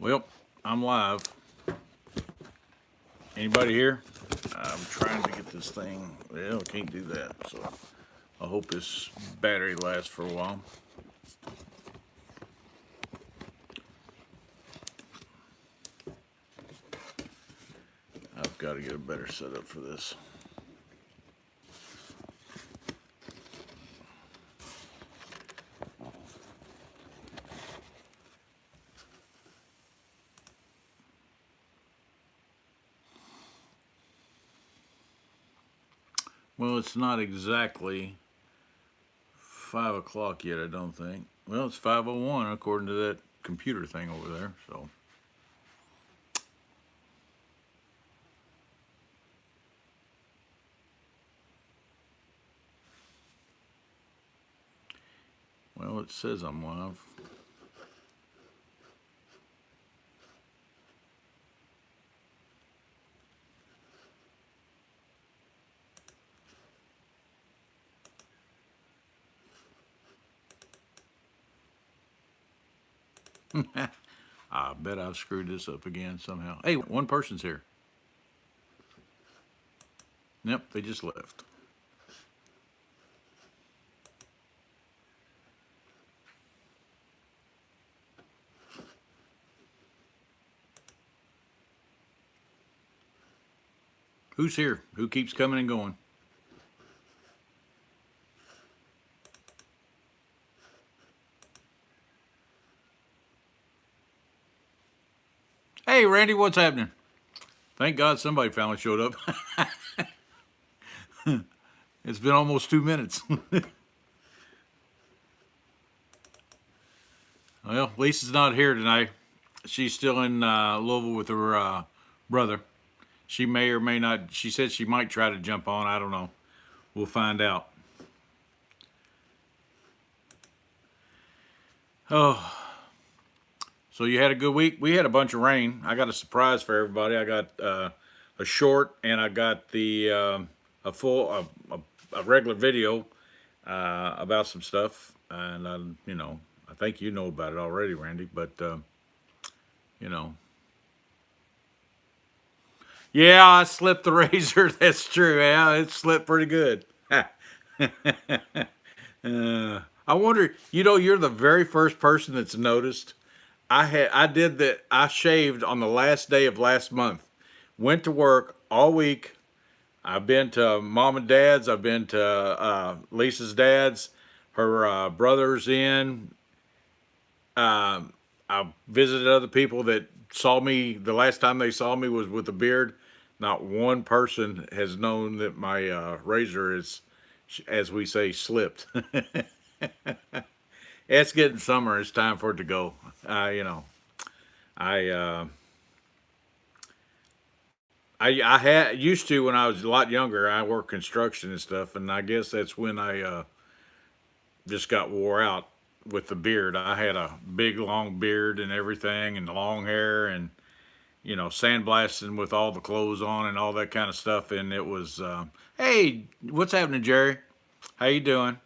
Well, I'm live. Anybody here? I'm trying to get this thing. Well, I can't do that. So I hope this battery lasts for a while. I've got to get a better setup for this. Well, it's not exactly 5 o'clock yet, I don't think. Well, it's 5:01 according to that computer thing over there. So, well, it says I'm live. I bet I've screwed this up again somehow. Hey, one person's here. Yep, they just left. Who's here? Who keeps coming and going? Hey, Randy, what's happening? Thank God somebody finally showed up. It's been almost 2 minutes. Well, Lisa's not here tonight. She's still in Louisville with her brother. She may or may not. She said she might try to jump on. I don't know. We'll find out. Oh, so you had a good week? We had a bunch of rain. I got a surprise for everybody. I got a short and I got the a full a regular video about some stuff, and I think you know about it already, Randy. But you know, yeah, I slipped the razor. That's true. Yeah, it slipped pretty good. I wonder. You're the very first person that's noticed. I did that. I shaved on the last day of last month. Went to work all week. I've been to mom and dad's. I've been to Lisa's dad's. Her brother's in. I visited other people that saw me. The last time they saw me was with a beard. Not one person has known that my razor is, as we say, slipped. It's getting summer. It's time for it to go. I I had used to when I was a lot younger. I worked construction and stuff, and I guess that's when I just got wore out with the beard. I had a big long beard and everything, and long hair, and sandblasting with all the clothes on and all that kind of stuff. And it was, hey, what's happening, Jerry? How you doing?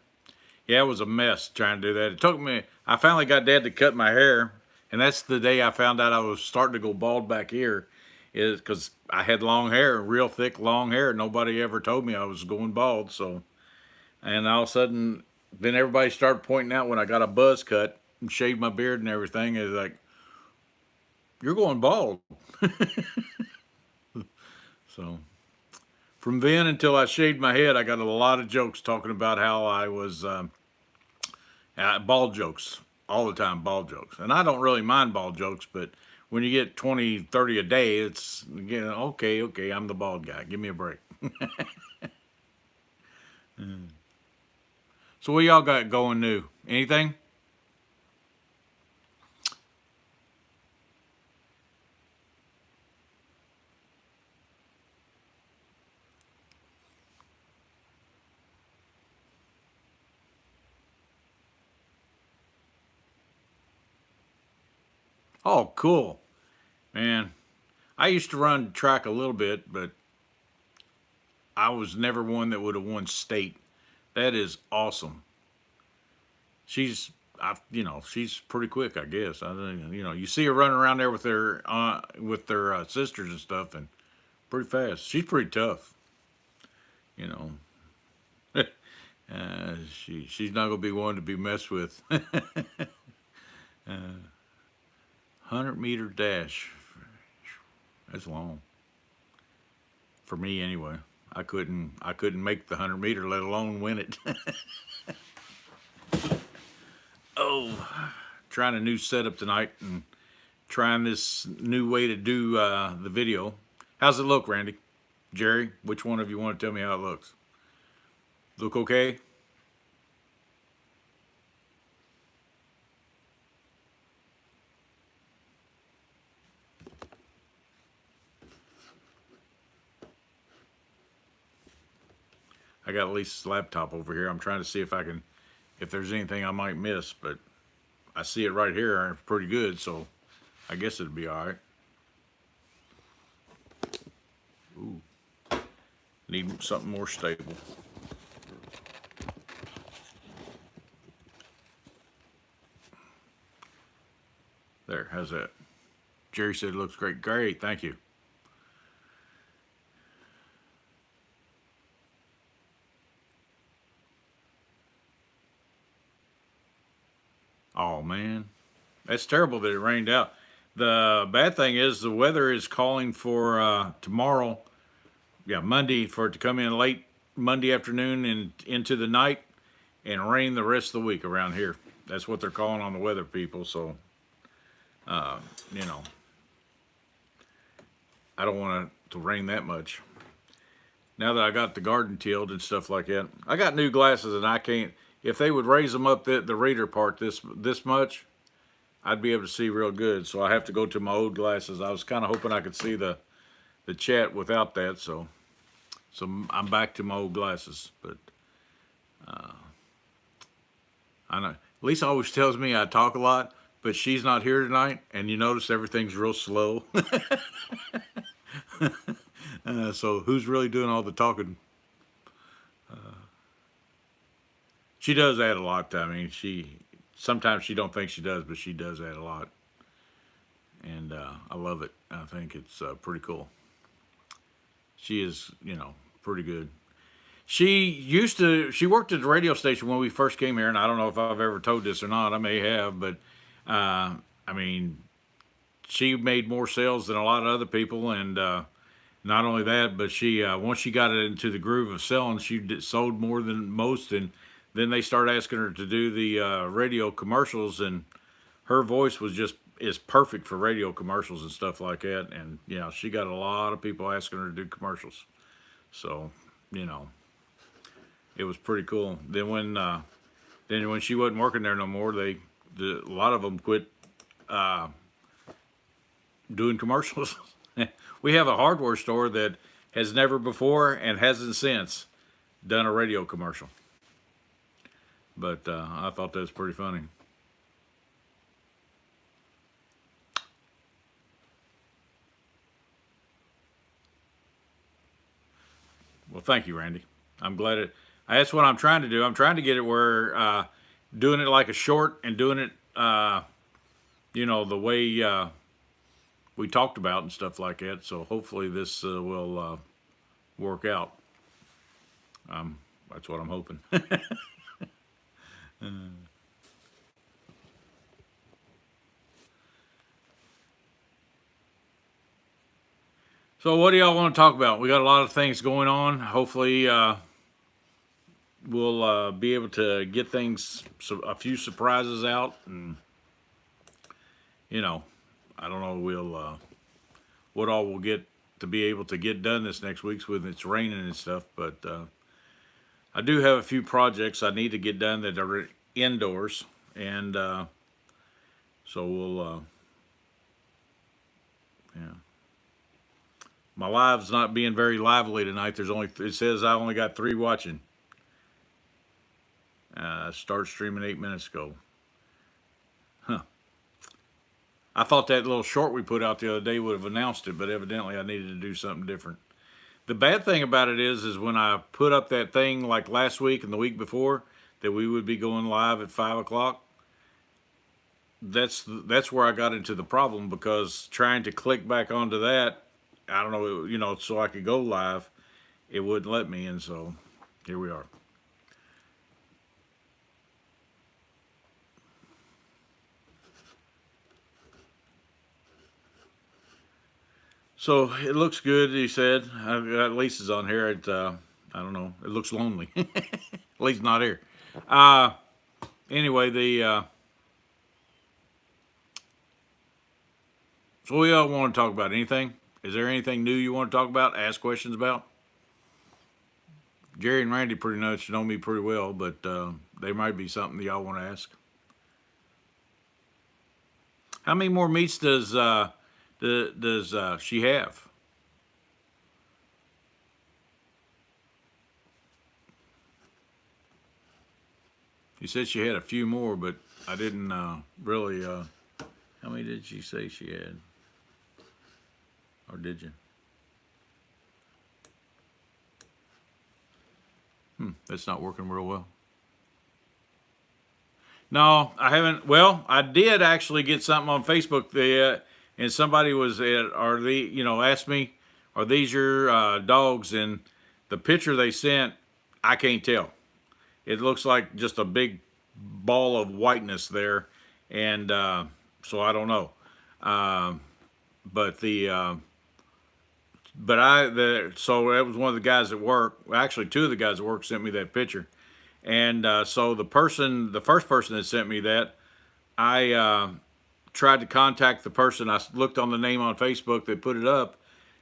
Yeah, it was a mess trying to do that. It took me. I finally got Dad to cut my hair, and that's the day I found out I was starting to go bald back here. Is because I had long hair, real thick long hair. Nobody ever told me I was going bald. So, and all of a sudden, then everybody started pointing out when I got a buzz cut and shaved my beard and everything. It's like, you're going bald. So from then until I shaved my head, I got a lot of jokes talking about how I was bald jokes all the time, bald jokes. And I don't really mind bald jokes, but when you get 20, 30 a day, it's, okay, I'm the bald guy. Give me a break. So what y'all got going new? Anything? Oh, cool. Man, I used to run track a little bit, but I was never one that would have won state. That is awesome. She's she's pretty quick, I guess. I think, you see her running around there with their sisters and stuff, and pretty fast. She's pretty tough, you know. She's not gonna be one to be messed with. 100-meter dash. That's long for me anyway. I couldn't make the 100-meter, let alone win it. Oh, trying a new setup tonight and trying this new way to do the video. How's it look, Randy? Jerry, which one of you want to tell me how it looks? Look okay? I got Lisa's laptop over here. I'm trying to see if there's anything I might miss, but I see it right here pretty good, so I guess it'd be all right. Ooh, need something more stable. There, how's that? Jerry said it looks great. Great, thank you. Oh man, that's terrible that it rained out. The bad thing is the weather is calling for tomorrow, yeah, Monday, for it to come in late Monday afternoon and into the night and rain the rest of the week around here. That's what they're calling on the weather people. So, uh, you know, I don't want it to rain that much. Now that I got the garden tilled and stuff like that, I got new glasses and I can't. If they would raise them up the reader part this much, I'd be able to see real good. So I have to go to my old glasses. I was kind of hoping I could see the chat without that. So I'm back to my old glasses. But I know Lisa always tells me I talk a lot, but she's not here tonight, and you notice everything's real slow. So who's really doing all the talking? She does add a lot. I mean, sometimes she don't think she does, but she does add a lot, and I love it. I think it's pretty cool. She is, pretty good. She worked at the radio station when we first came here, and I don't know if I've ever told this or not. I may have, but I mean, she made more sales than a lot of other people, and not only that, but she once she got into the groove of selling, she sold more than most, and then they started asking her to do the radio commercials, and her voice is perfect for radio commercials and stuff like that. And she got a lot of people asking her to do commercials, so it was pretty cool. Then when she wasn't working there no more, a lot of them quit doing commercials. We have a hardware store that has never before and hasn't since done a radio commercial. But I thought that was pretty funny. Well, thank you, Randy. I'm glad that's what I'm trying to do. I'm trying to get it where doing it like a short and doing it, the way we talked about and stuff like that. So hopefully this will work out. That's what I'm hoping. So what do y'all want to talk about? We got a lot of things going on. Hopefully we'll be able to get a few surprises out, and I don't know what all we'll get to be able to get done this next week when it's raining and stuff, but I do have a few projects I need to get done that are indoors, and so we'll yeah. My live's not being very lively tonight. It says I only got 3 watching. Started streaming 8 minutes ago. Huh. I thought that little short we put out the other day would have announced it, but evidently I needed to do something different. The bad thing about it is when I put up that thing like last week and the week before that we would be going live at 5 o'clock, that's where I got into the problem because trying to click back onto that, I don't know, so I could go live, it wouldn't let me, and so here we are. So it looks good, he said. I've got Lisa's on here. I don't know. It looks lonely. At least not here. Uh, anyway, so we all want to talk about anything. Is there anything new you want to talk about? Ask questions about? Jerry and Randy pretty much know me pretty well, but there might be something y'all want to ask. How many more meets does she have? He said she had a few more, but I didn't really. How many did she say she had? Or did you? That's not working real well. No, I haven't. Well, I did actually get something on Facebook. And somebody was are the asked me, are these your dogs? And the picture they sent, I can't tell. It looks like just a big ball of whiteness there, and so I don't know. Um, but so that was one of the guys at work. Well, actually, two of the guys at work sent me that picture, and so the first person that sent me that, I tried to contact the person. I looked on the name on Facebook. They put it up,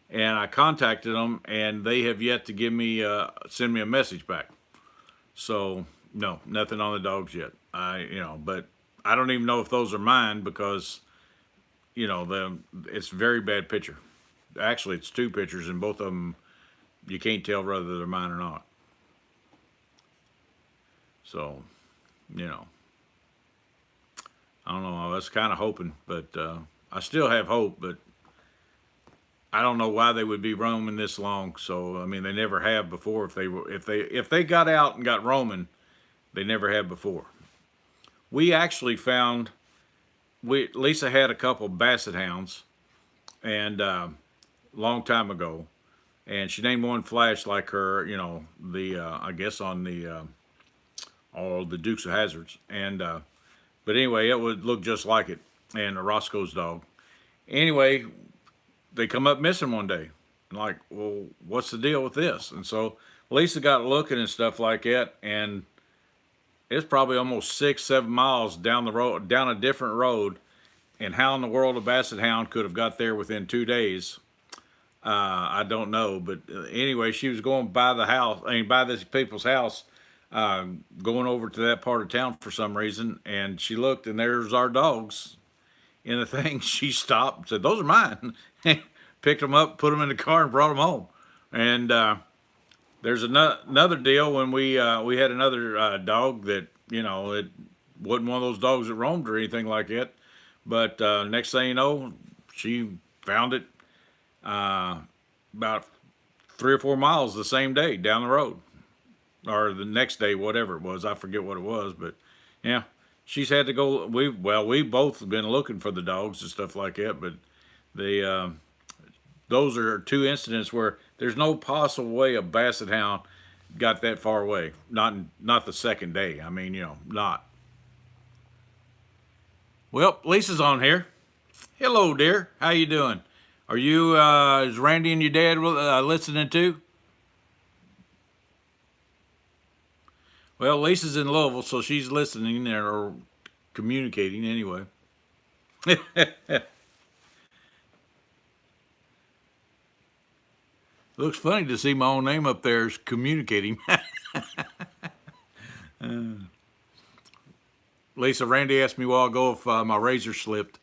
and I contacted them, and they have yet to send me a message back. So no, nothing on the dogs yet. But I don't even know if those are mine because it's a very bad picture. Actually, it's two pictures, and both of them you can't tell whether they're mine or not. So, you know, I don't know. I was kind of hoping, but I still have hope. But I don't know why they would be roaming this long. So I mean, they never have before. If they got out and got roaming, they never have before. We actually found we Lisa had a couple basset hounds, and long time ago, and she named one Flash like her. The I guess on the all the Dukes of Hazards, and but anyway, it would look just like it, and Roscoe's dog. Anyway, they come up missing one day. And like, well, what's the deal with this? And so Lisa got looking and stuff like that, and it's probably almost 6, 7 miles down the road, down a different road. And how in the world a basset hound could have got there within 2 days, I don't know. But anyway, she was going by the house, by this people's house, going over to that part of town for some reason, and she looked, and there's our dogs in the thing. She stopped and said, "Those are mine." Picked them up, put them in the car, and brought them home. And there's another deal when we had another dog that it wasn't one of those dogs that roamed or anything like that. But next thing you know, she found it about 3 or 4 miles the same day down the road, or the next day, whatever it was. I forget what it was, but yeah, she's had to go. We both been looking for the dogs and stuff like that, but they those are two incidents where there's no possible way a basset hound got that far away. Not the second day. I mean, not. Well, Lisa's on here. Hello, dear. How you doing? Are you is Randy and your dad listening too? Well, Lisa's in Louisville, so she's listening or communicating anyway. Looks funny to see my own name up there as communicating. Lisa, Randy asked me a while ago if my razor slipped.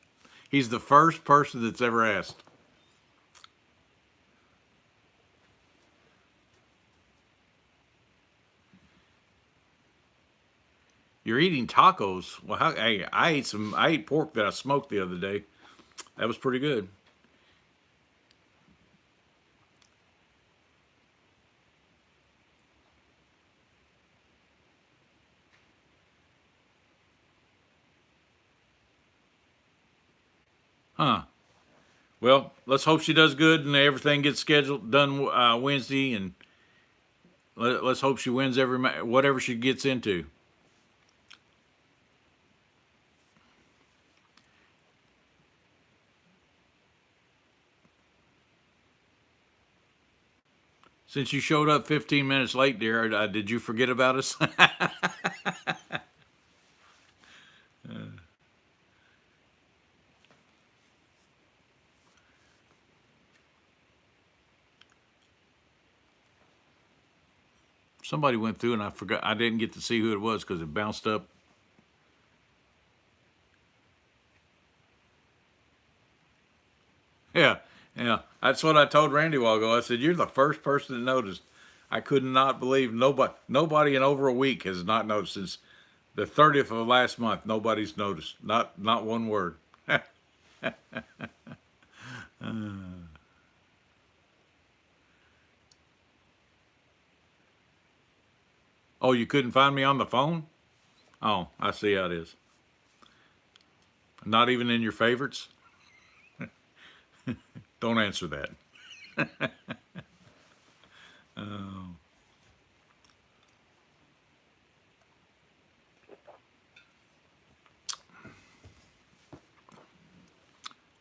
He's the first person that's ever asked. You're eating tacos. Well, hey, I ate pork that I smoked the other day. That was pretty good. Well, let's hope she does good and everything gets scheduled done Wednesday, and let's hope she wins whatever she gets into. Since you showed up 15 minutes late, dear, did you forget about us? Somebody went through and I forgot. I didn't get to see who it was because it bounced up. Yeah, yeah. That's what I told Randy a while ago. I said, "You're the first person that noticed." I could not believe nobody in over a week has not noticed since the 30th of last month. Nobody's noticed. Not one word. Oh, you couldn't find me on the phone? Oh, I see how it is. Not even in your favorites? Don't answer that. Oh.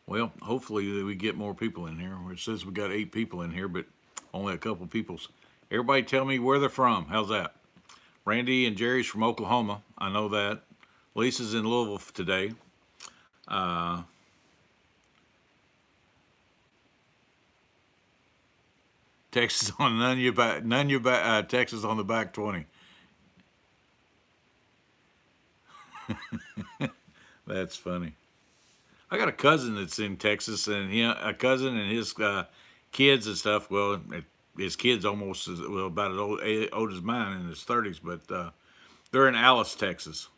Well, hopefully we get more people in here. It says we got 8 people in here, but only a couple people's. Everybody tell me where they're from. How's that? Randy and Jerry's from Oklahoma. I know that. Lisa's in Louisville today. Uh, Texas on none you back. Texas on the back 20. That's funny. I got a cousin that's in Texas, and a cousin and his kids and stuff. Well, his kids almost about as old as mine in his 30s, but they're in Alice, Texas.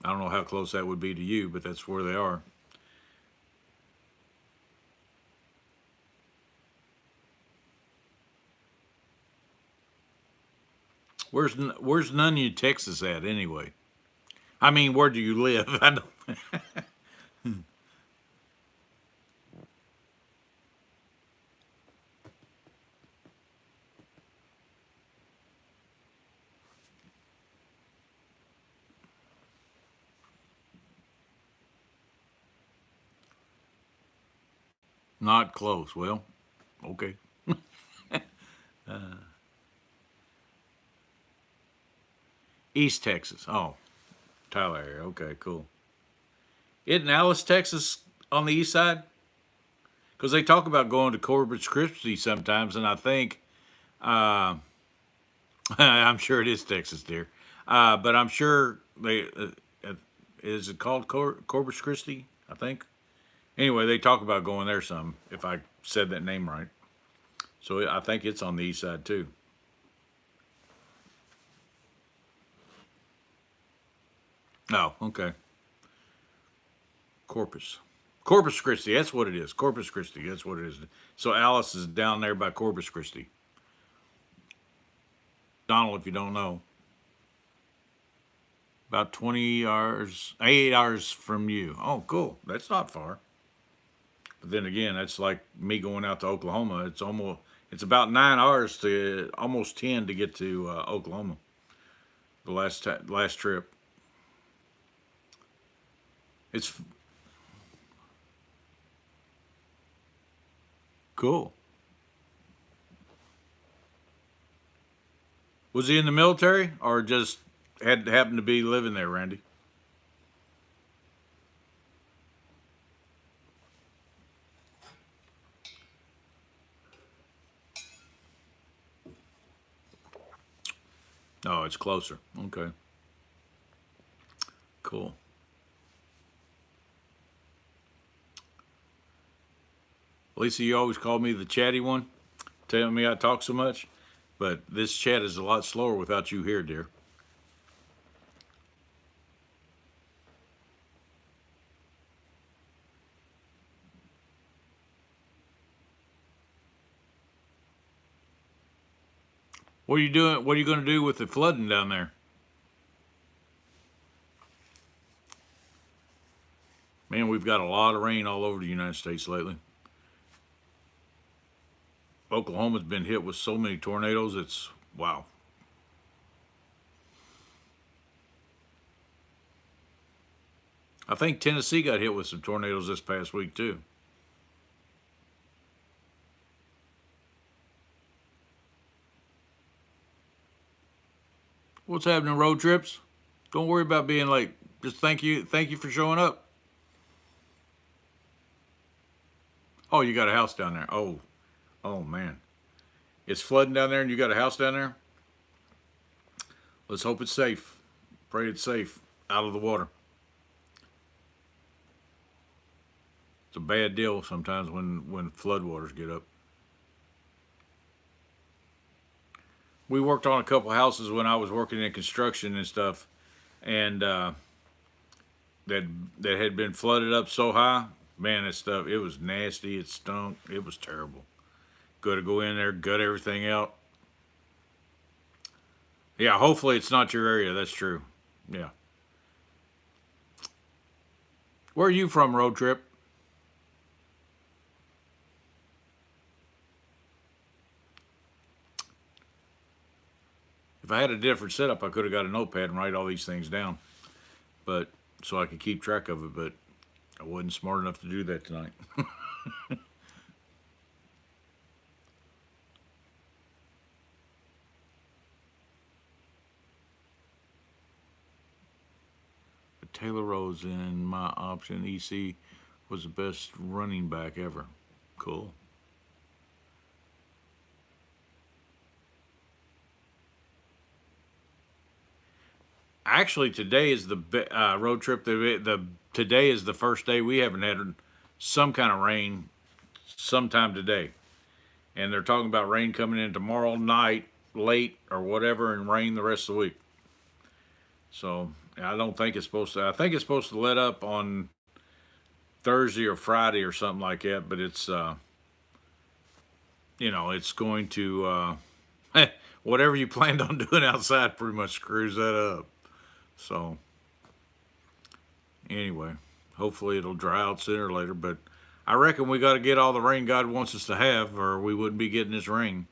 I don't know how close that would be to you, but that's where they are. Where's Nunya, Texas at anyway? I mean, where do you live? I don't. Not close. Well, okay. East Texas. Oh, Tyler area. Okay, cool. Isn't Alice, Texas on the east side? Because they talk about going to Corpus Christi sometimes, and I think uh, I'm sure it is Texas, dear. But I'm sure is it called Corpus Christi? I think. Anyway, they talk about going there some. If I said that name right, so I think it's on the east side too. Oh, okay. Corpus Christi. That's what it is. Corpus Christi. That's what it is. So Alice is down there by Corpus Christi. Donald, if you don't know, about 20 hours, 8 hours from you. Oh, cool. That's not far. But then again, that's like me going out to Oklahoma. It's about 9 hours to almost 10 to get to Oklahoma. The last trip. It's cool. Was he in the military or just had happened to be living there, Randy? Oh, it's closer. Okay, cool. Lisa, you always call me the chatty one, telling me I talk so much, but this chat is a lot slower without you here, dear. What are you doing? What are you going to do with the flooding down there? Man, we've got a lot of rain all over the United States lately. Oklahoma's been hit with so many tornadoes. It's wow. I think Tennessee got hit with some tornadoes this past week too. What's happening, road trips? Don't worry about being late. Just thank you for showing up. Oh, you got a house down there. Oh man, it's flooding down there, and you got a house down there. Let's hope it's safe. Pray it's safe out of the water. It's a bad deal sometimes when floodwaters get up. We worked on a couple houses when I was working in construction and stuff, and that that had been flooded up so high. Man, that stuff, it was nasty. It stunk. It was terrible. Got to go in there, gut everything out. Yeah, hopefully it's not your area. That's true. Yeah. Where are you from, road trip? If I had a different setup, I could have got a notepad and write all these things down, but so I could keep track of it. But I wasn't smart enough to do that tonight. But Taylor Rose in my option EC was the best running back ever. Cool. Actually, today is the road trip. The today is the first day we haven't had some kind of rain sometime today, and they're talking about rain coming in tomorrow night, late or whatever, and rain the rest of the week. So I don't think it's supposed to. I think it's supposed to let up on Thursday or Friday or something like that. But it's it's going to whatever you planned on doing outside pretty much screws that up. So anyway, hopefully it'll dry out sooner or later. But I reckon we got to get all the rain God wants us to have, or we wouldn't be getting this rain.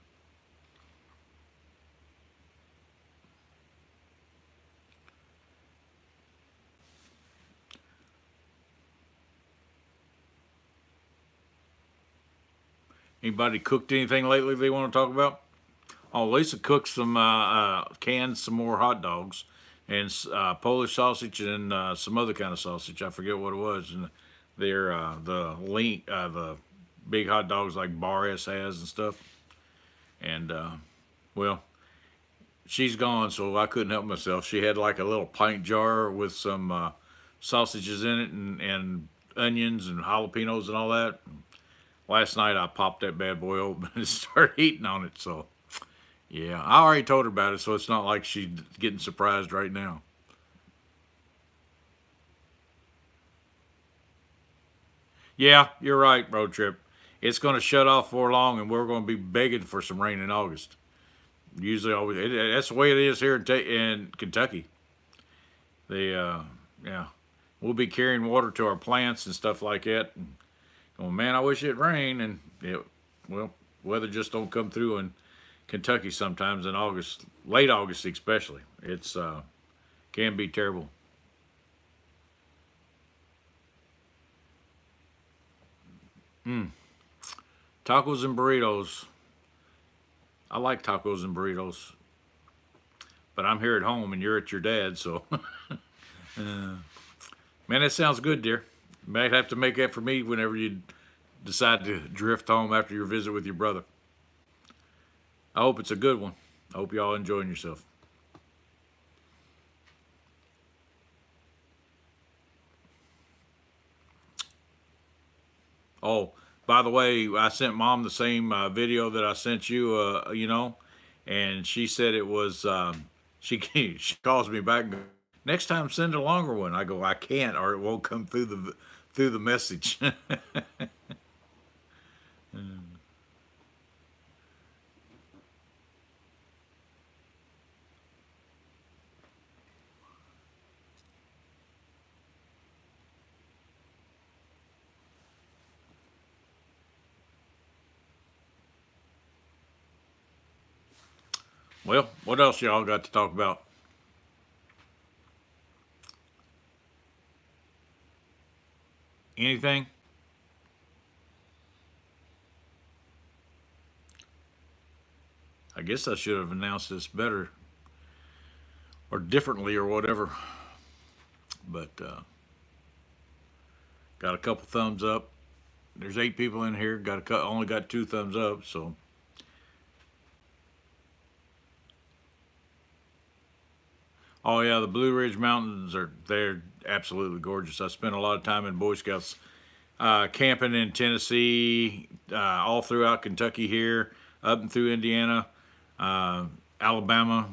Anybody cooked anything lately they want to talk about? Oh, Lisa cooked canned some more hot dogs and Polish sausage and some other kind of sausage. I forget what it was. And they're the big hot dogs like Bar S has and stuff. And well, she's gone, so I couldn't help myself. She had like a little pint jar with some sausages in it and onions and jalapenos and all that. Last night I popped that bad boy open and started eating on it. So yeah, I already told her about it, so it's not like she's getting surprised right now. Yeah, you're right, road trip. It's going to shut off for long, and we're going to be begging for some rain in August. Usually, always that's the way it is here in Kentucky. They, yeah, we'll be carrying water to our plants and stuff like that. And going, man, I wish it rained, and well, weather just don't come through in Kentucky sometimes in August, late August especially. It's can be terrible. Mm. Tacos and burritos. I like tacos and burritos, but I'm here at home and you're at your dad's, so man, that sounds good, dear. Might have to make that for me whenever you decide to drift home after your visit with your brother. I hope it's a good one. I hope y'all enjoying yourself. Oh, by the way, I sent mom the same video that I sent you. And she said it was. She calls me back. And goes, next time, send a longer one. I go, I can't, or it won't come through the message. Well, what else y'all got to talk about? Anything? I guess I should have announced this better or differently or whatever. But got a couple thumbs up. There's 8 people in here. Only got 2 thumbs up. So, oh yeah, the Blue Ridge Mountains they're absolutely gorgeous. I spent a lot of time in Boy Scouts camping in Tennessee, all throughout Kentucky here, up and through Indiana, uh, Alabama,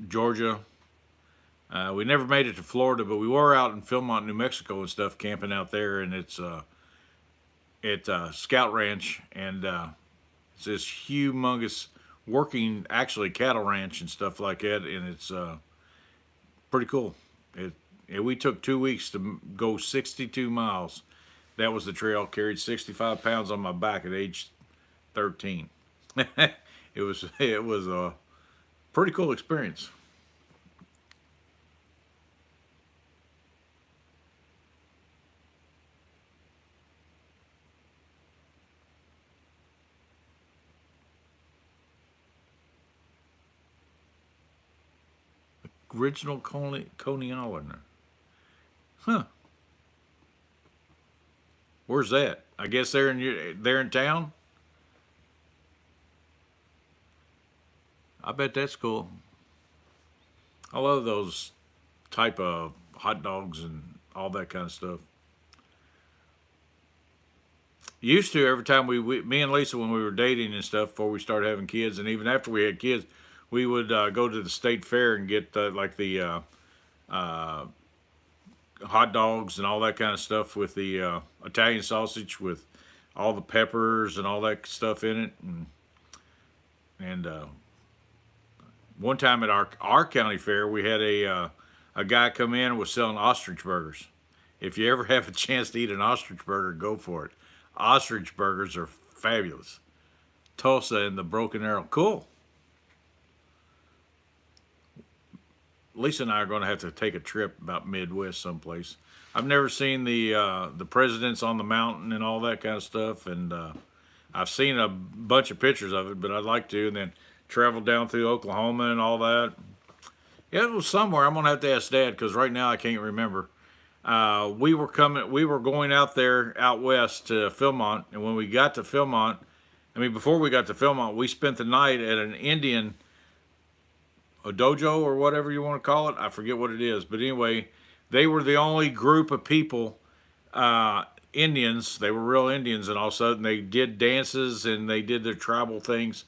Georgia. We never made it to Florida, but we were out in Philmont, New Mexico, and stuff, camping out there, and it's Scout Ranch, and it's this humongous working, actually cattle ranch and stuff like that, and it's pretty cool. We took 2 weeks to go 62 miles. That was the trail. Carried 65 pounds on my back at age 13. It was a pretty cool experience. Original Coney Island. Huh? Where's that? I guess they're in town. I bet that's cool. I love those type of hot dogs and all that kind of stuff. Used to every time me and Lisa, when we were dating and stuff before we started having kids, and even after we had kids, we would go to the state fair and get like the uh, hot dogs and all that kind of stuff with the Italian sausage with all the peppers and all that stuff in it. And one time at our county fair, we had a guy come in and was selling ostrich burgers. If you ever have a chance to eat an ostrich burger, go for it. Ostrich burgers are fabulous. Tulsa and the Broken Arrow, cool. Lisa and I are going to have to take a trip about Midwest someplace. I've never seen the presidents on the mountain and all that kind of stuff, and I've seen a bunch of pictures of it, but I'd like to, and then travel down through Oklahoma and all that. Yeah, it was somewhere. I'm gonna have to ask Dad because right now I can't remember. We were going out there out west to Philmont, and when we got to Philmont, I mean, before we got to Philmont, we spent the night at an Indian a dojo or whatever you want to call it. I forget what it is, but anyway, they were the only group of people, Indians. They were real Indians, and all of a sudden they did dances and they did their tribal things,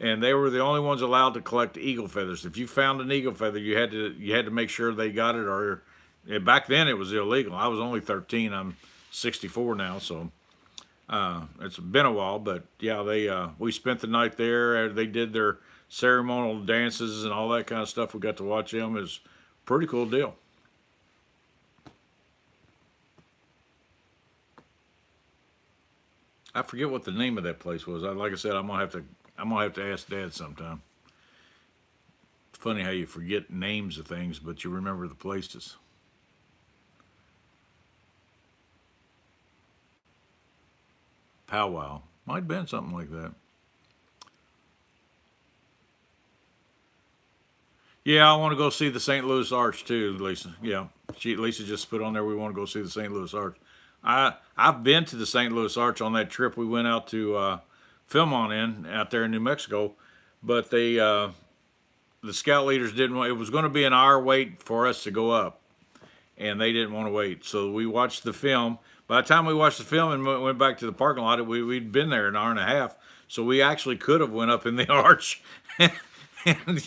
and they were the only ones allowed to collect eagle feathers. If you found an eagle feather, you had to make sure they got it, or back then it was illegal. I was only 13. I'm 64 now, so it's been a while. But yeah, they we spent the night there. They did their ceremonial dances and all that kind of stuff. We got to watch them. It's a pretty cool deal. I forget what the name of that place was. Like I said, I'm gonna have to ask Dad sometime. It's funny how you forget names of things, but you remember the places. Powwow might have been something like that. Yeah, I want to go see the St. Louis Arch too, Lisa. Yeah, Lisa just put on there. We want to go see the St. Louis Arch. I've been to the St. Louis Arch on that trip we went out to film on in out there in New Mexico, but the scout leaders didn't want. It was going to be an hour wait for us to go up, and they didn't want to wait. So we watched the film. By the time we watched the film and went back to the parking lot, we'd been there an hour and a half. So we actually could have went up in the arch. And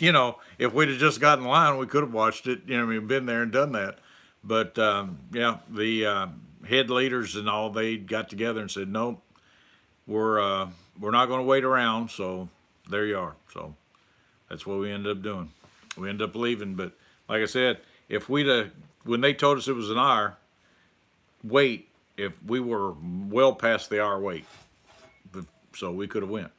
if we'd have just gotten in line, we could have watched it. I mean, been there and done that. But yeah, the head leaders and all, they got together and said, nope, we're not going to wait around. So there you are. So that's what we ended up doing. We ended up leaving. But like I said, if we'd have, when they told us it was an hour wait, if we were well past the hour wait, so we could have went.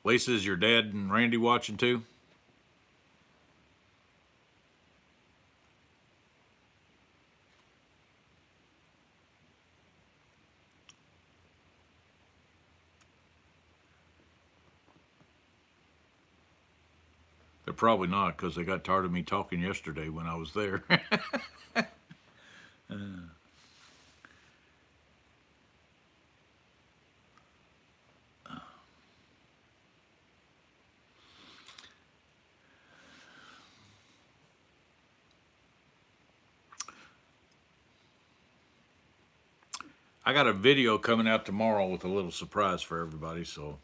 Lisa, is your dad and Randy watching too? They're probably not because they got tired of me talking yesterday when I was there. I got a video coming out tomorrow with a little surprise for everybody, so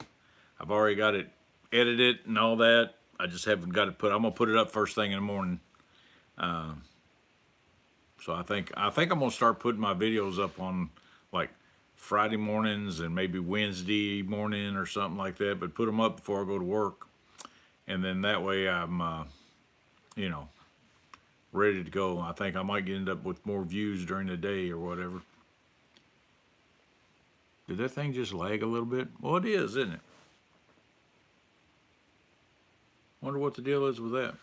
I've already got it edited and all that. I just haven't got it put. I'm gonna put it up first thing in the morning. Uh, so I think I'm gonna start putting my videos up on like Friday mornings and maybe Wednesday morning or something like that. But put them up before I go to work, and then that way I'm you know ready to go. I think I might end up with more views during the day or whatever. Did that thing just lag a little bit? Well, it is, isn't it? Wonder what the deal is with that.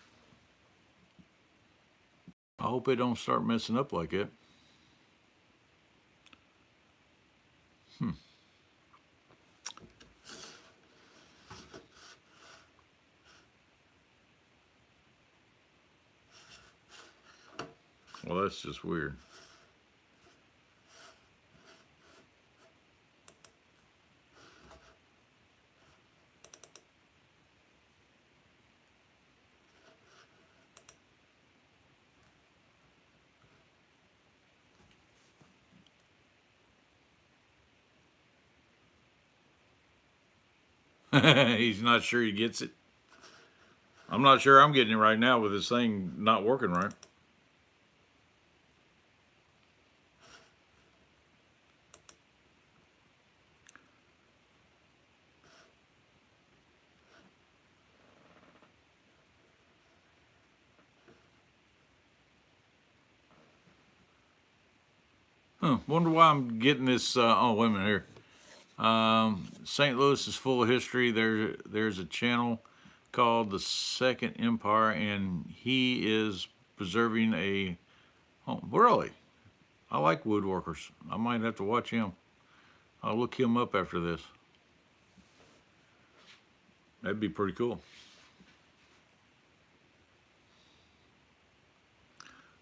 I hope it don't start messing up like that. Hmm. Well, that's just weird. He's not sure he gets it. I'm not sure I'm getting it right now with this thing not working right. Huh. Wonder why I'm getting this. Oh, wait a minute here. St. Louis is full of history. There's a channel called the Second Empire, and he is preserving a. Oh, really? I like woodworkers. I might have to watch him. I'll look him up after this. That'd be pretty cool.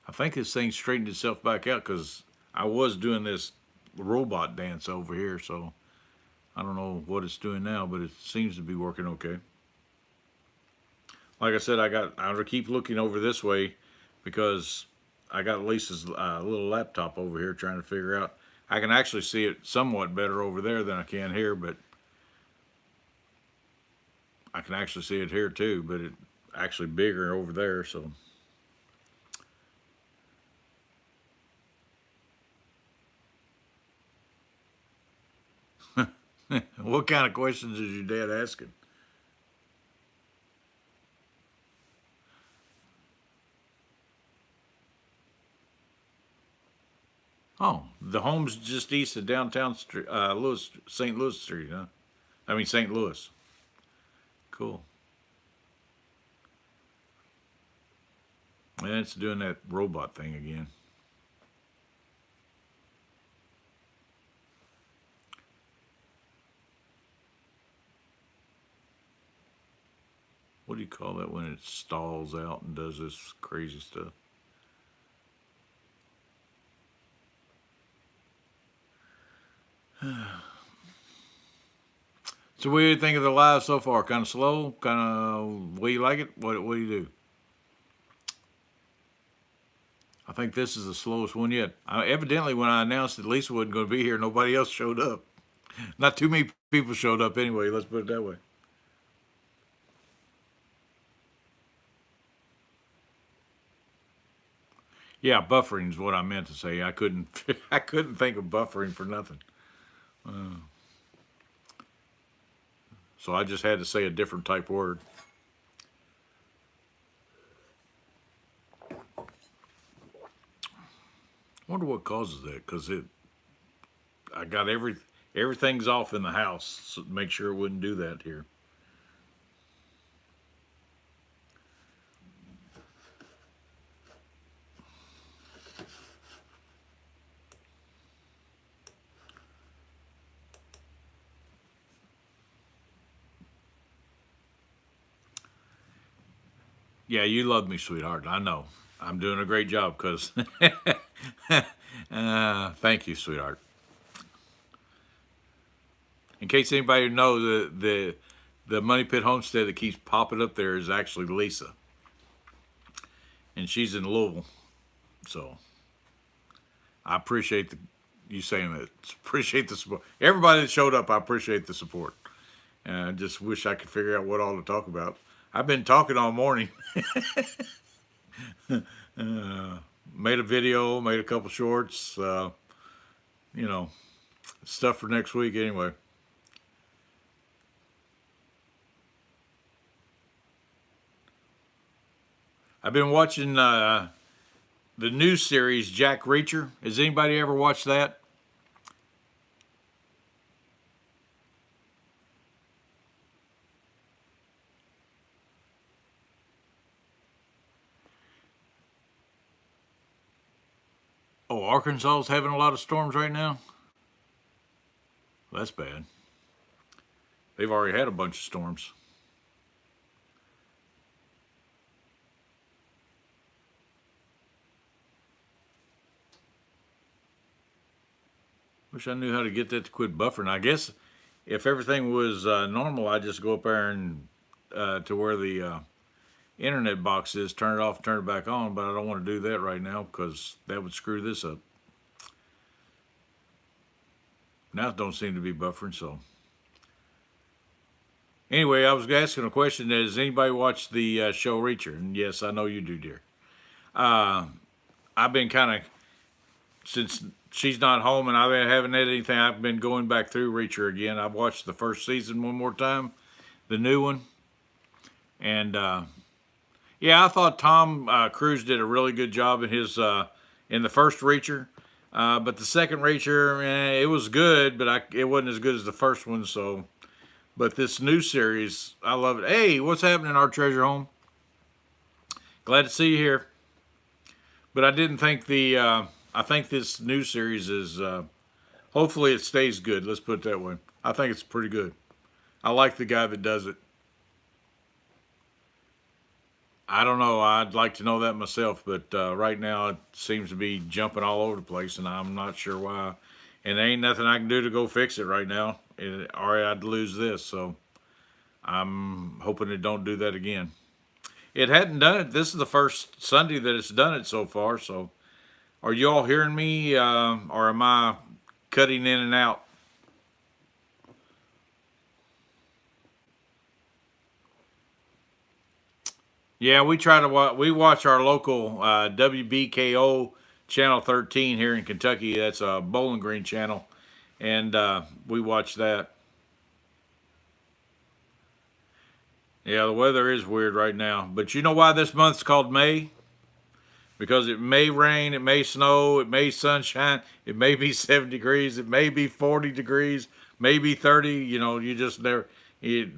I think this thing straightened itself back out because I was doing this robot dance over here, so I don't know what it's doing now, but it seems to be working okay. Like I said, I keep looking over this way because I got Lisa's little laptop over here trying to figure out. I can actually see it somewhat better over there than I can here, but I can actually see it here too, but it actually bigger over there. So what kind of questions is your dad asking? Oh, the home's just east of downtown Street, St. Louis Street, huh? I mean St. Louis. Cool. And it's doing that robot thing again. What do you call that when it stalls out and does this crazy stuff? So what do you think of the live so far? Kind of slow? Kind of, what do you like it? What do you do? I think this is the slowest one yet. Evidently, when I announced that Lisa wasn't going to be here, nobody else showed up. Not too many people showed up anyway. Let's put it that way. Yeah, buffering is what I meant to say. I couldn't. I couldn't think of buffering for nothing. Uh, so I just had to say a different type word. Wonder what causes that? Because I got everything's off in the house, so make sure it wouldn't do that here. Yeah, you love me, sweetheart. I know. I'm doing a great job because. Thank you, sweetheart. In case anybody knows, the Money Pit Homestead that keeps popping up there is actually Lisa, and she's in Louisville. So I appreciate you saying that. Appreciate the support. Everybody that showed up, I appreciate the support. And I just wish I could figure out what all to talk about. I've been talking all morning. Made a video, made a couple shorts. You know, stuff for next week anyway. I've been watching the new series Jack Reacher. Has anybody ever watched that? Oh, Arkansas is having a lot of storms right now. That's bad. They've already had a bunch of storms. Wish I knew how to get that to quit buffering. I guess if everything was normal, I'd just go up there and to where the internet box is, turn it off, turn it back on. But I don't want to do that right now because that would screw this up. Now it don't seem to be buffering. So anyway, I was asking a question: Has anybody watched the show Reacher? And yes, I know you do, dear. Uh, I've been kind of since she's not home and I haven't had anything. I've been going back through Reacher again. I've watched the first season one more time, the new one, and yeah, I thought Tom Cruise did a really good job in his in the first Reacher. But the second Reacher, it was good, but it wasn't as good as the first one. So, but this new series, I love it. Hey, what's happening, our treasure home? Glad to see you here. But I didn't think I think this new series is. Hopefully, it stays good. Let's put it that way. I think it's pretty good. I like the guy that does it. I don't know. I'd like to know that myself, but right now it seems to be jumping all over the place, and I'm not sure why. And there ain't nothing I can do to go fix it right now, or I'd lose this. So I'm hoping it don't do that again. It hadn't done it. This is the first Sunday that it's done it so far. So are you all hearing me, or am I cutting in and out? Yeah, we try to we watch our local WBKO channel 13 here in Kentucky. That's a Bowling Green channel, and we watch that. Yeah, the weather is weird right now, but you know why this month's called May? Because it may rain, it may snow, it may sunshine, it may be 70 degrees, it may be 40 degrees, maybe 30. You know, you just never. It,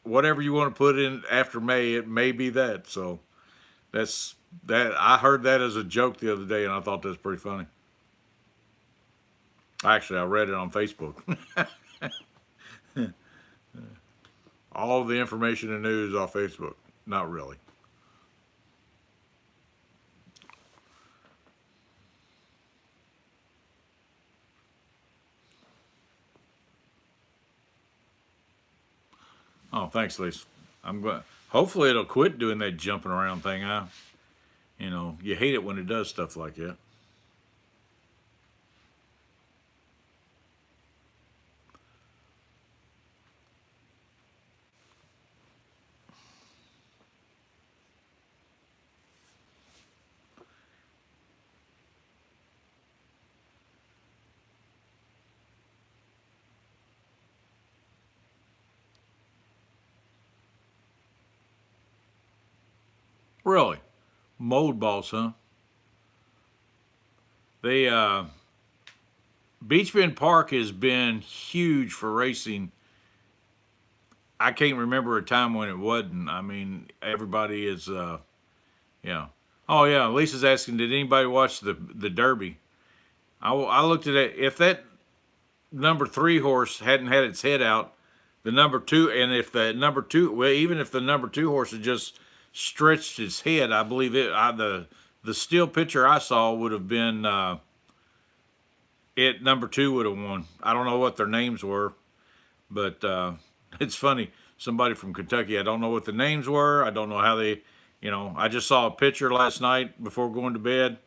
whatever you want to put in after May, it may be that. So that's that. I heard that as a joke the other day, and I thought that's pretty funny. Actually, I read it on Facebook. All the information and news off Facebook. Not really. Oh, thanks, Lisa. I'm glad. Hopefully, it'll quit doing that jumping around thing. You hate it when it does stuff like that. Really, mold balls, huh? They Beach Bend Park has been huge for racing. I can't remember a time when it wasn't. I mean, everybody is, yeah. Oh yeah, Lisa's asking, did anybody watch the Derby? I looked at it. If that number three horse hadn't had its head out, the number two, and if the number two, well, even if the number two horse had just stretched its head. I believe the still picture I saw would have been it number two would have won. I don't know what their names were, but it's funny. Somebody from Kentucky. I don't know what the names were. I don't know how they. I just saw a picture last night before going to bed.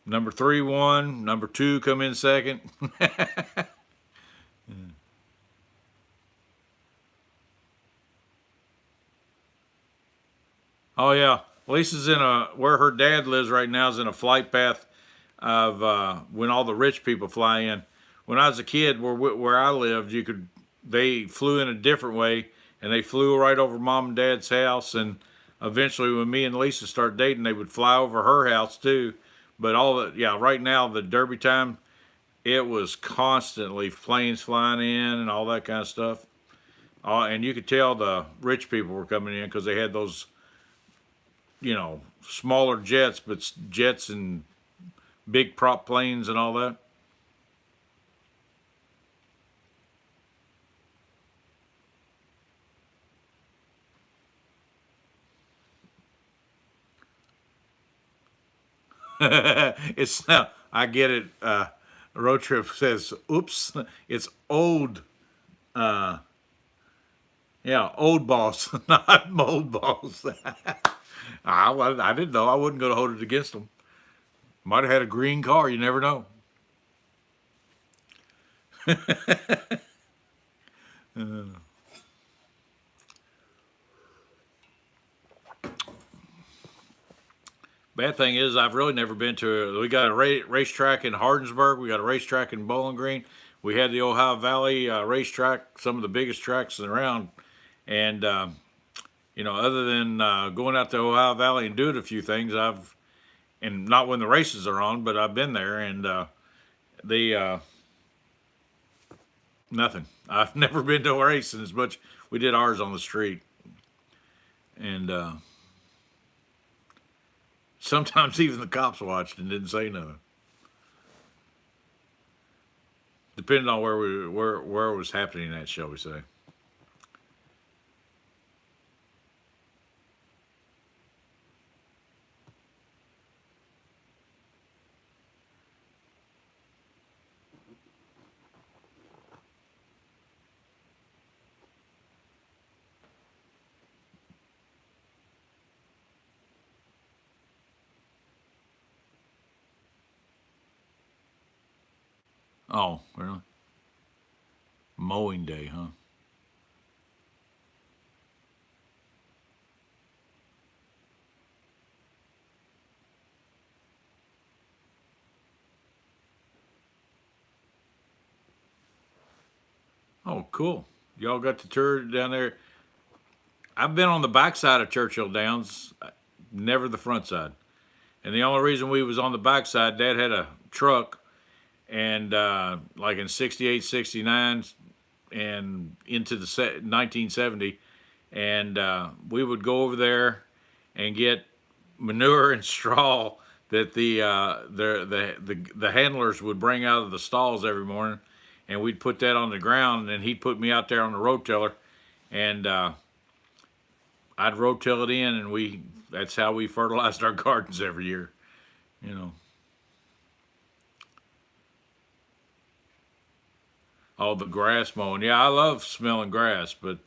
Number three won. Number two come in second. Oh yeah, Lisa's in a where her dad lives right now is in a flight path of when all the rich people fly in. When I was a kid, where I lived, they flew in a different way, and they flew right over mom and dad's house, and eventually, when me and Lisa started dating, they would fly over her house too. But yeah, right now the Derby time, it was constantly planes flying in and all that kind of stuff. And you could tell the rich people were coming in because they had those, smaller jets, but jets and big prop planes and all that. It's now I get it. Road trip says, "Oops, it's old." Uh, yeah, old boss, not mold boss. I didn't know. I wouldn't go to hold it against them. Might have had a green car. You never know. Bad thing is, I've really never been to. We got a racetrack in Hardinsburg. We got a racetrack in Bowling Green. We had the Ohio Valley racetrack, some of the biggest tracks around. And other than going out to Ohio Valley and doing a few things, and not when the races are on, but I've been there and the nothing. I've never been to a race, and as much we did ours on the street, and sometimes even the cops watched and didn't say nothing. Depending on where it was happening at, shall we say? Oh, really? Mowing day, huh? Oh, cool. Y'all got to tour down there. I've been on the backside of Churchill Downs, never the front side. And the only reason we was on the backside, Dad had a truck, and like in 68, 69, and into the 1970, and we would go over there and get manure and straw that the handlers would bring out of the stalls every morning, and we'd put that on the ground, and he'd put me out there on the rotiller, and I'd rotel it in, and that's how we fertilized our gardens every year, you know. Oh, the grass mowing. Yeah, I love smelling grass, but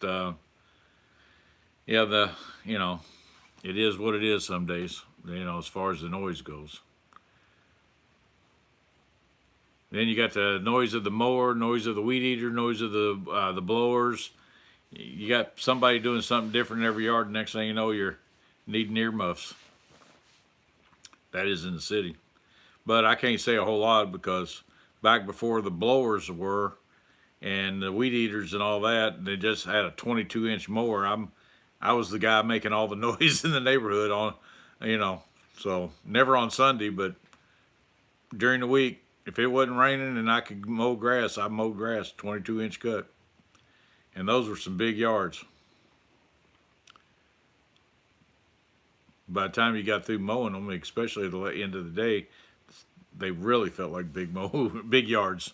yeah, you know, it is what it is some days, as far as the noise goes. Then you got the noise of the mower, noise of the weed eater, noise of the blowers. You got somebody doing something different in every yard. Next thing you know, you're needing earmuffs. That is in the city. But I can't say a whole lot because back before the blowers were and the weed eaters and all that, they just had a 22-inch mower. I was the guy making all the noise in the neighborhood you know, so never on Sunday, but during the week, if it wasn't raining and I could mow grass, I mowed grass, 22-inch cut, and those were some big yards. By the time you got through mowing them, especially at the end of the day, they really felt like big yards.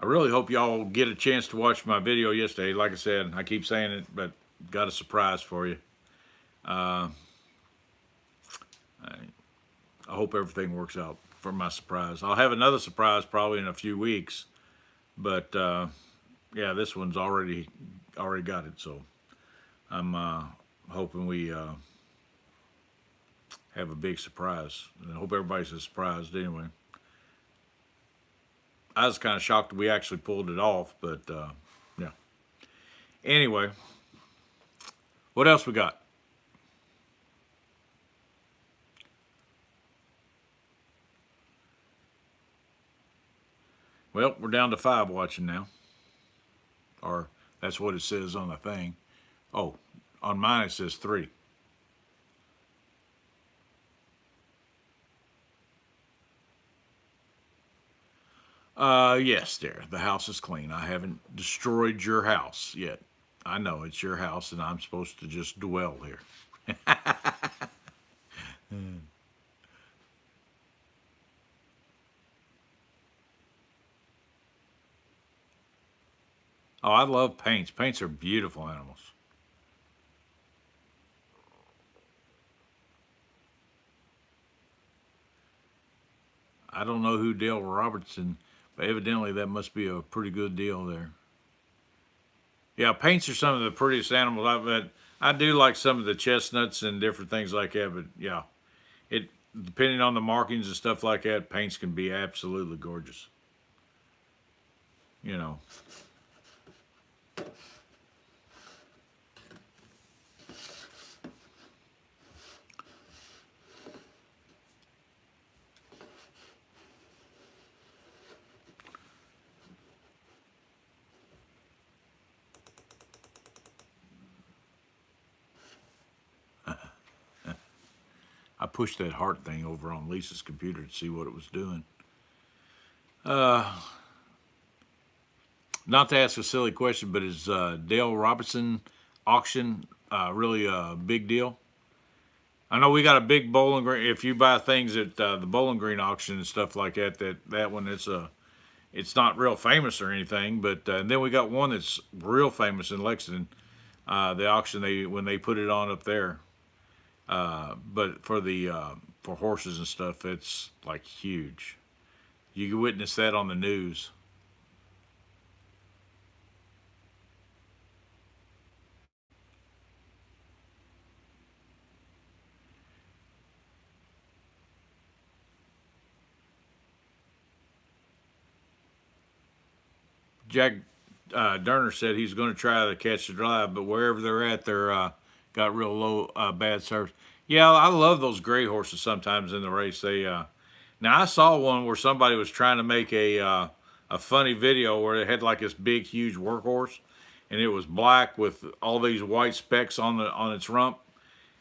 I really hope y'all get a chance to watch my video yesterday. Like I said, I keep saying it, but got a surprise for you. Uh, I, I hope everything works out for my surprise. I'll have another surprise probably in a few weeks, but yeah, this one's already got it. So I'm hoping we have a big surprise. And I hope everybody's surprised anyway. I was kind of shocked we actually pulled it off, but yeah. Anyway, what else we got? Well, we're down to 5 watching now. Or that's what it says on the thing. Oh, on mine it says 3. Yes, there. The house is clean. I haven't destroyed your house yet. I know it's your house and I'm supposed to just dwell here. Oh, I love paints. Paints are beautiful animals. I don't know who Dale Robertson, but evidently that must be a pretty good deal there. Yeah, paints are some of the prettiest animals I've had. I do like some of the chestnuts and different things like that, but yeah, it depending on the markings and stuff like that, paints can be absolutely gorgeous. You know. I pushed that heart thing over on Lisa's computer to see what it was doing. Uh, Not to ask a silly question, but is Dale Robertson auction really a big deal? I know we got a big Bowling Green. If you buy things at the Bowling Green auction and stuff like that, that one it's not real famous or anything. But then we got one that's real famous in Lexington. The auction when they put it on up there. But for horses and stuff, it's like huge. You can witness that on the news. Jack Durner said he's going to try to catch the drive, but wherever they're at, they're got real low bad service. Yeah, I love those gray horses sometimes in the race. Now I saw one where somebody was trying to make a funny video where it had like this big huge workhorse, and it was black with all these white specks on its rump,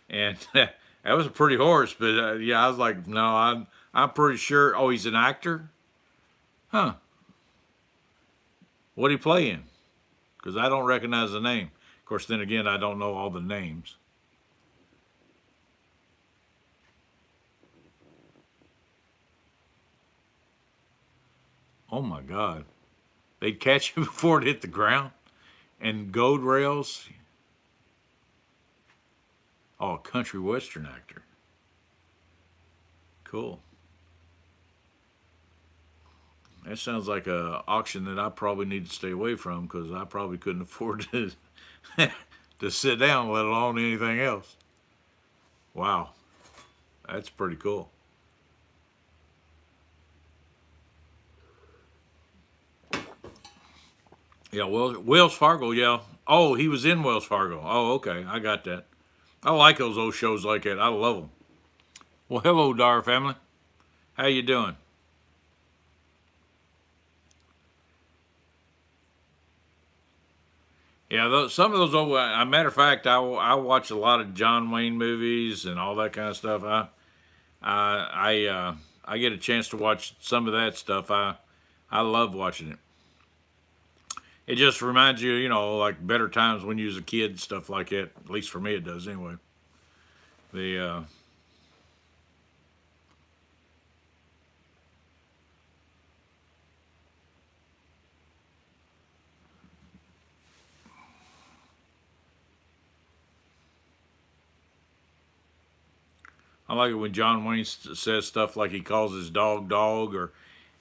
and that was a pretty horse. But yeah, I was like, no, I'm pretty sure. Oh, he's an actor, huh? What did he play in? Because I don't recognize the name. Of course, then again, I don't know all the names. Oh my God. They'd catch him before it hit the ground. And gold rails. Oh, a country western actor. Cool. That sounds like a auction that I probably need to stay away from because I probably couldn't afford to to sit down, let alone anything else. Wow, that's pretty cool. Yeah, well, Wells Fargo. Yeah. Oh, he was in Wells Fargo. Oh, okay, I got that. I like those old shows like that. I love them. Well, hello, Dar family. How you doing? Yeah, some of those old. Matter of fact, I watch a lot of John Wayne movies and all that kind of stuff. I get a chance to watch some of that stuff. I love watching it. It just reminds you, like better times when you was a kid, stuff like that. At least for me, it does anyway. The I like it when John Wayne says stuff like he calls his dog dog, or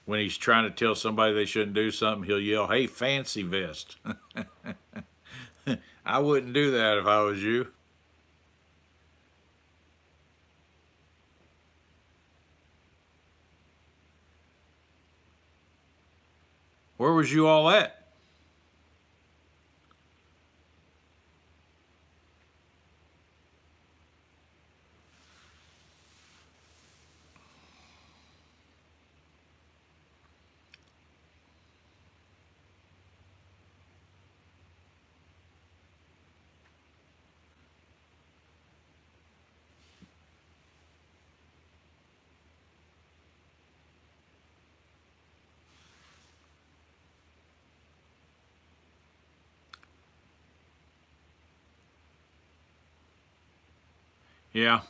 when he's trying to tell somebody they shouldn't do something, he'll yell, "Hey, fancy vest." I wouldn't do that if I was you. Where was you all at? Yeah.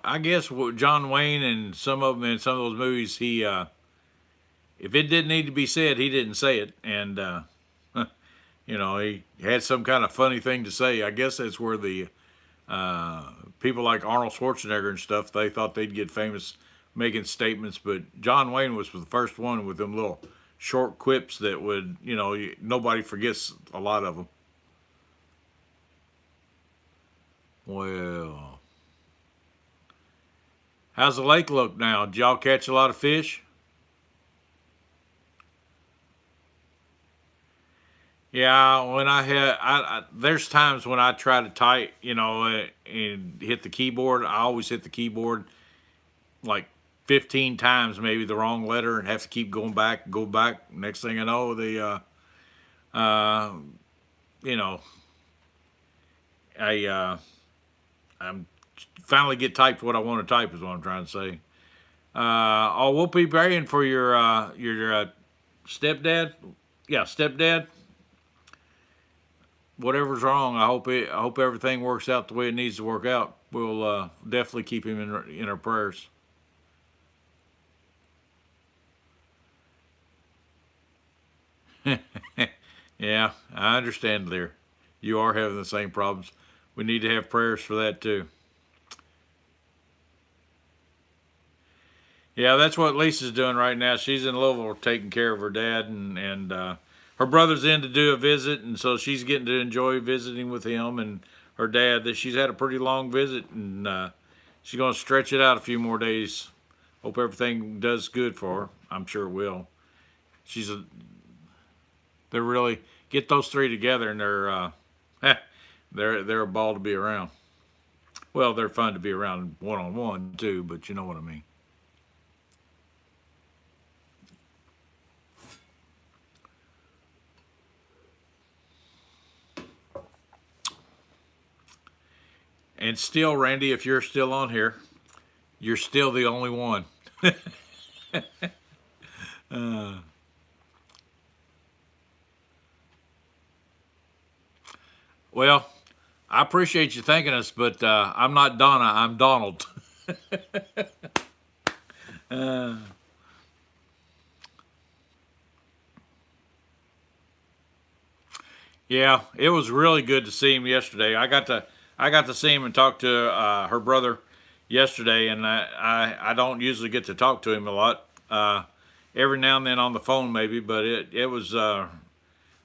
I guess what John Wayne and some of them in some of those movies, if it didn't need to be said, he didn't say it, and he had some kind of funny thing to say. I guess that's where the people like Arnold Schwarzenegger and stuff, they thought they'd get famous making statements, but John Wayne was the first one with them little short quips that would, nobody forgets a lot of them. Well, how's the lake look now? Did y'all catch a lot of fish? Yeah, when there's times when I try to type, and hit the keyboard. I always hit the keyboard like 15 times, maybe the wrong letter, and have to keep going back, go back. Next thing I know, uh, you know, I'm finally get typed what I want to type is what I'm trying to say. We'll be praying for your stepdad. Yeah, stepdad. Whatever's wrong, I hope everything works out the way it needs to work out. We'll definitely keep him in our prayers. Yeah, I understand there. You are having the same problems. We need to have prayers for that too. Yeah, that's what Lisa's doing right now. She's in Louisville taking care of her dad, and her brother's in to do a visit, and so she's getting to enjoy visiting with him and her dad. That she's had a pretty long visit, and she's going to stretch it out a few more days. Hope everything does good for her. I'm sure it will. She's a they're really get those three together, and they're a ball to be around. Well, they're fun to be around one on one too, but you know what I mean. And still, Randy, if you're still on here, you're still the only one. Well, I appreciate you thanking us, but I'm not Donna. I'm Donald. uh, yeah, it was really good to see him yesterday. I got to see him and talk to her brother yesterday, and I don't usually get to talk to him a lot. Every now and then on the phone, maybe, but it was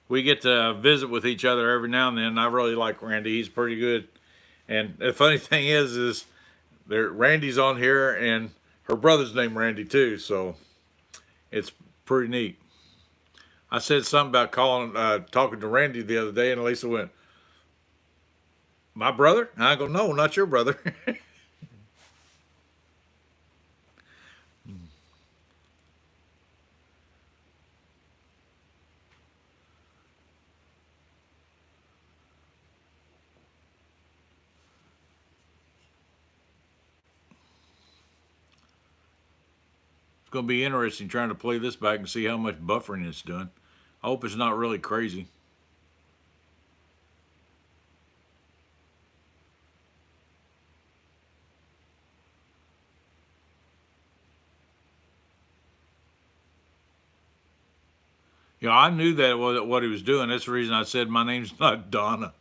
we get to visit with each other every now and then. I really like Randy. He's pretty good. And the funny thing is Randy's on here, and her brother's named Randy too. So it's pretty neat. I said something about talking to Randy the other day, and Lisa went, "My brother?" And I go, "No, not your brother." It's going to be interesting trying to play this back and see how much buffering it's doing. I hope it's not really crazy. Yeah, I knew that was what he was doing. That's the reason I said my name's not Donna.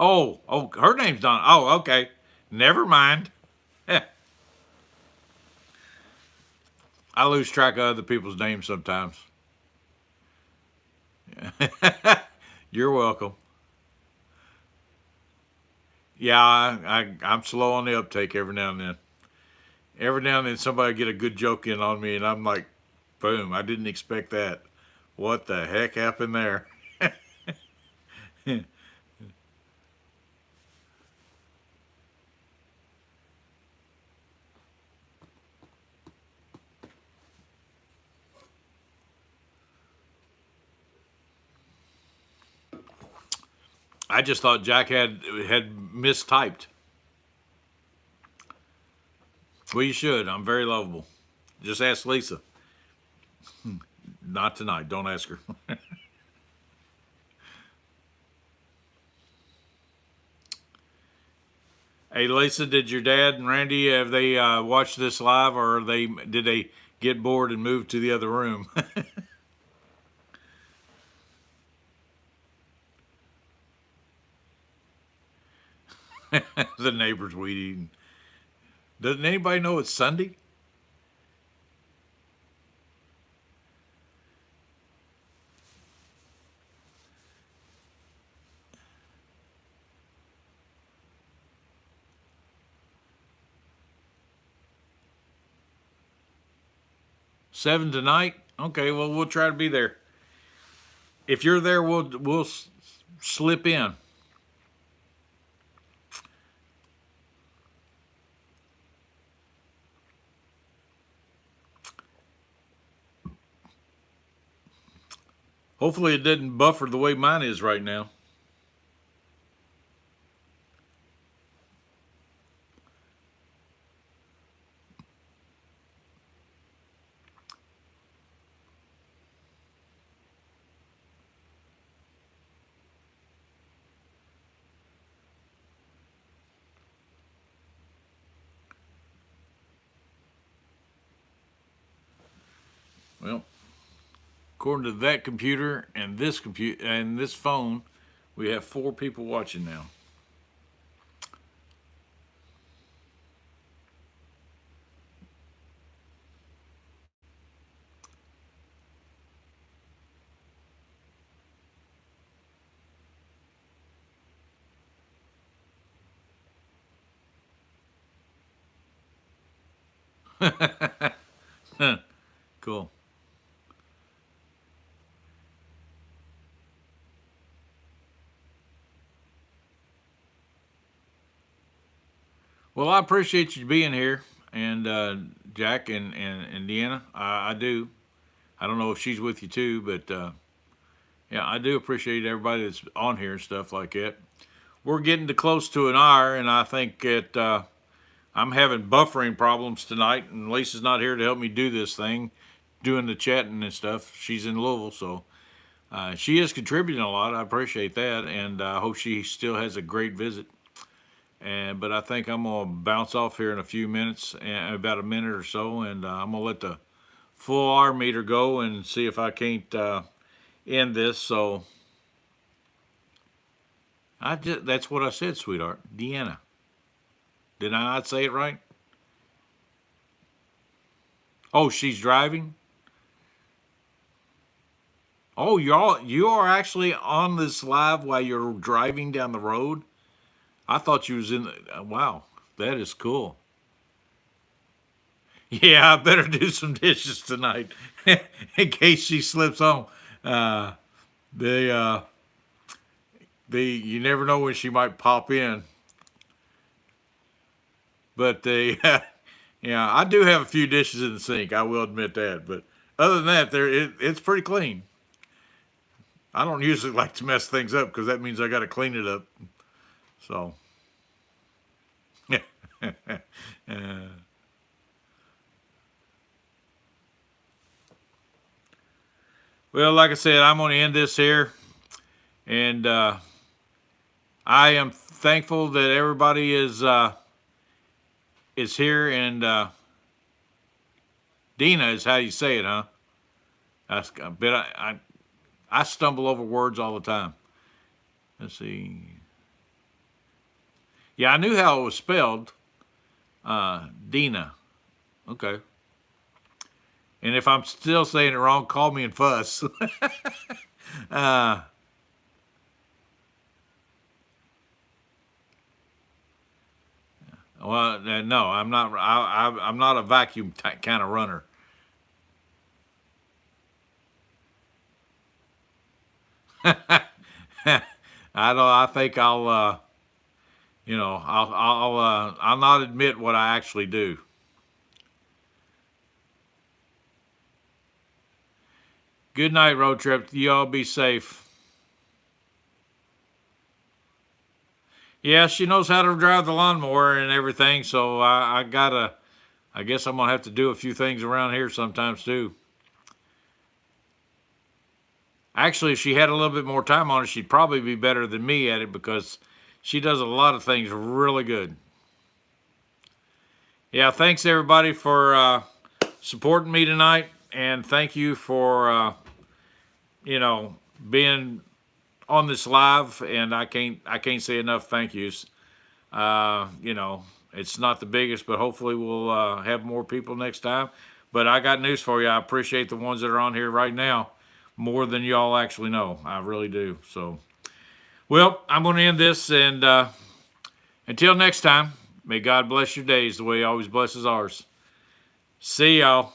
Oh, her name's Donna. Oh, okay. Never mind. I lose track of other people's names sometimes. You're welcome. Yeah, I'm slow on the uptake every now and then. Every now and then somebody get a good joke in on me, and I'm like, boom! I didn't expect that. What the heck happened there? I just thought Jack had mistyped. Well, you should. I'm very lovable. Just ask Lisa. Not tonight. Don't ask her. Hey, Lisa, did your dad and Randy have they watched this live, or did they get bored and move to the other room? The neighbors weed eating. Doesn't anybody know it's Sunday? 7 tonight. Okay, well we'll try to be there. If you're there, we'll slip in. Hopefully, it doesn't buffer the way mine is right now. Well, according to that computer and this computer and this phone, we have 4 people watching now. Cool. Well, I appreciate you being here, and Jack and Deanna. I do. I don't know if she's with you too, but yeah, I do appreciate everybody that's on here and stuff like that. We're getting to close to an hour, and I think that I'm having buffering problems tonight, and Lisa's not here to help me do this thing, doing the chatting and stuff. She's in Louisville, so she is contributing a lot. I appreciate that, and I hope she still has a great visit. And but I think I'm gonna bounce off here in a few minutes, about a minute or so, and I'm gonna let the full R meter go and see if I can't end this. So that's what I said, sweetheart. Deanna. Did I not say it right? Oh, she's driving. Oh, you are actually on this live while you're driving down the road. I thought you was in. Wow, that is cool. Yeah, I better do some dishes tonight in case she slips home. Uh, they you never know when she might pop in, but they yeah, I do have a few dishes in the sink. I will admit that, but other than that, it's pretty clean. I don't usually like to mess things up because that means I got to clean it up. So, uh, well, like I said, I'm going to end this here, and I am thankful that everybody is here. And Dina is how you say it, huh? I bet I stumble over words all the time. Let's see. Yeah, I knew how it was spelled. Dina. Okay. And if I'm still saying it wrong, call me and fuss. uh, no, I'm not. I'm not a vacuum kind of runner. I don't. I think I'll. I'll not admit what I actually do. Good night, road trip. You all be safe. Yeah, she knows how to drive the lawnmower and everything, so I gotta. I guess I'm gonna have to do a few things around here sometimes too. Actually, if she had a little bit more time on it, she'd probably be better than me at it because she does a lot of things really good. Yeah, thanks everybody for supporting me tonight, and thank you for you know being on this live. And I can't say enough thank yous. It's not the biggest, but hopefully we'll have more people next time. But I got news for you. I appreciate the ones that are on here right now more than y'all actually know. I really do. So, well, I'm going to end this, and until next time, may God bless your days the way He always blesses ours. See y'all.